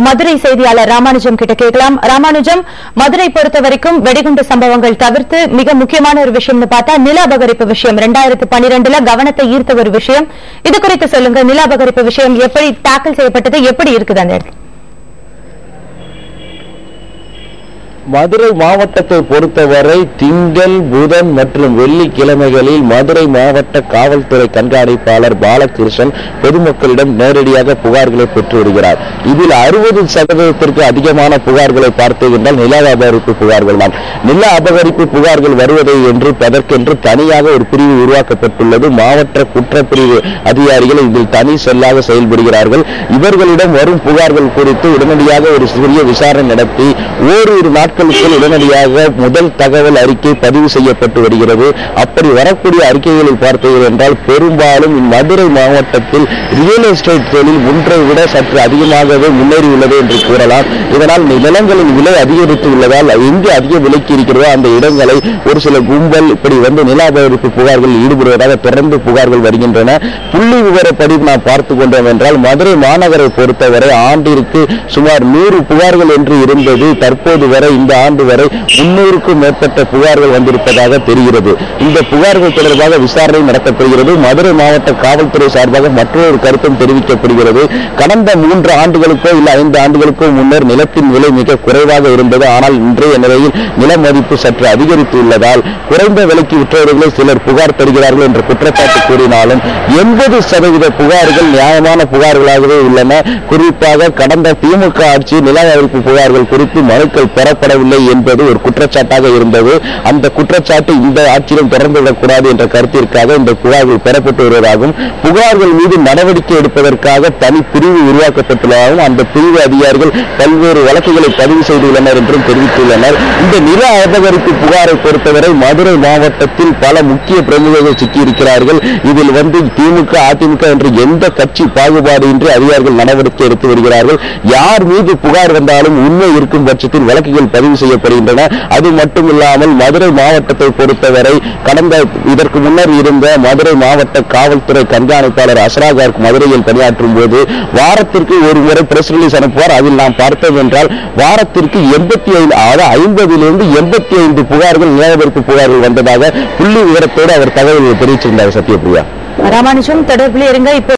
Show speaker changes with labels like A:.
A: மதுரை செய்தியாளர் ராமானுஜம் கிட்ட கேட்கலாம். ராமானுஜம், மதுரை பொறுத்த வரைக்கும் வெடிகுண்டு சம்பவங்கள் தவிர்த்து மிக முக்கியமான ஒரு விஷயம்னு பார்த்தா நில அபகரிப்பு விஷயம் 2012 கவனத்தை ஈர்த்த ஒரு விஷயம். இது குறித்து சொல்லுங்க. நில அபகரிப்பு விஷயம் எப்படி டாக்கிள் செய்யப்பட்டது, எப்படி இருக்குது அந்த இடத்துல?
B: மதுரை மாவட்டத்தை பொறுத்தவரை திங்கள், புதன் மற்றும் வெள்ளிக்கிழமைகளில் மதுரை மாவட்ட காவல்துறை கண்காணிப்பாளர் பாலகிருஷ்ணன் பொதுமக்களிடம் நேரடியாக புகார்களை பெற்று வருகிறார். இதில் 60% அதிகமான புகார்களை பார்த்தீர்கள் நில அபகரிப்பு புகார்கள் தான். நில அபகரிப்பு புகார்கள் வருவதை என்று அதற்கென்று தனியாக ஒரு பிரிவு உருவாக்கப்பட்டுள்ளது. மாவட்ட குற்றப்பிரிவு அதிகாரிகள் இதில் தனி செல்லாக செயல்படுகிறார்கள். இவர்களிடம் வரும் புகார்கள் குறித்து உடனடியாக ஒரு சிறிய விசாரணை நடத்தி ஓரிரு நாட்களுக்கு உடனடியாக முதல் தகவல் அறிக்கை பதிவு செய்யப்பட்டு வருகிறது. அப்படி வரக்கூடிய அறிக்கைகளில் பார்த்தீர்கள் என்றால் பெரும்பாலும் மதுரை மாவட்டத்தில் ரியல் எஸ்டேட் தொழில் ஒன்றை விட சற்று அதிகமாகவே முன்னேறியுள்ளது என்று கூறலாம். இதனால் நிலங்களின் விலை அதிகரித்து உள்ளதால் எங்கு அதிக விலைக்கு இருக்கிறதோ அந்த இடங்களை ஒரு சில கும்பல் இப்படி நில அபகரிப்பு புகார்களில் ஈடுபடுவதாக தொடர்ந்து புகார்கள் வருகின்றன. புள்ளி விவரப்படி நாம் பார்த்துக் கொண்டோம் என்றால் மதுரை மாநகரை பொறுத்தவரை ஆண்டிற்கு சுமார் 100 புகார்கள் என்று இருந்தது. தற்போது வரை இந்த ஆண்டு வரை 300க்கும் மேற்பட்ட புகார்கள் வந்திருப்பதாக தெரிகிறது. இந்த புகார்கள் தொடர்பாக விசாரணை நடத்தப்படுகிறது. மதுரை மாவட்ட காவல்துறை சார்பாக மற்றொரு கருத்தும் தெரிவிக்கப்படுகிறது. கடந்த 3 ஆண்டுகளுக்கோ இல்லை 5 ஆண்டுகளுக்கோ முன்னர் நிலத்தின் விலை மிக குறைவாக இருந்தது. ஆனால் இன்றைய நிலையில் நில மதிப்பு சற்று அதிகரித்து உள்ளதால் குறைந்த விலைக்கு விற்றவர்களை சிலர் புகார் தருகிறார்கள் என்ற குற்றச்சாட்டு கூறினாலும் 80% புகார்கள் நியாயமான புகார்களாகவே உள்ளன. குறிப்பாக கடந்த திமுக ஆட்சி நில அபகரிப்பு புகார்கள் குறித்து மனுக்கள் பெறப்படவில்லை என்பது ஒரு குற்றச்சாட்டாக இருந்தது. அந்த குற்றச்சாட்டு இந்த ஆட்சியிலும் தொடர்ந்து விடக்கூடாது என்ற கருத்திற்காக இந்த புகார்கள் பெறப்பட்டு வருவதாகவும் புகார்கள் மீது நடவடிக்கை எடுப்பதற்காக தனி பிரிவு உருவாக்கப்பட்டுள்ளதாகவும் அந்த பிரிவு அதிகாரிகள் பல்வேறு வழக்குகளை பதிவு செய்துள்ளனர் என்றும் தெரிவித்துள்ளனர். இந்த நில அபகரிப்பு புகாரை பொறுத்தவரை மதுரை மாவட்டத்தில் பல முக்கிய பிரமுகர்கள் சிக்கியிருக்கிறார்கள். இதில் திமுக அதிமுக என்று எந்த கட்சி பாகுபாடு இன்றி அதிகாரிகள் நடவடிக்கை எடுத்து வருகிறார்கள். யார் மீது புகார் வந்தாலும் உண்மை இருக்கும் பட்சத்தில் வழக்குகள் பதிவு செய்யப்படுகின்றன. அது மட்டுமில்லாமல் மதுரை மாவட்டத்தை பொறுத்தவரை இதற்கு முன்னர் இருந்த மதுரை மாவட்ட காவல்துறை கண்காணிப்பாளர் அஸ்ராகார் மதுரையில் பணியாற்றும் போது வாரத்திற்கு ஒரு முறை பிரஸ் ரிலீஸ் அனுப்புவார். அதில் நாம் பார்த்தோம் என்றால் வாரத்திற்கு 50 85 புகார்கள் நில அபகரிப்பு புகார்கள் வந்ததாக புள்ளி விவரத்தோடு அவர் தகவல்களை தெரிவிச்சிருந்தார். சத்யபிரியா.
A: ராமானுஜம் தொடர்பில் இருங்க. இப்போ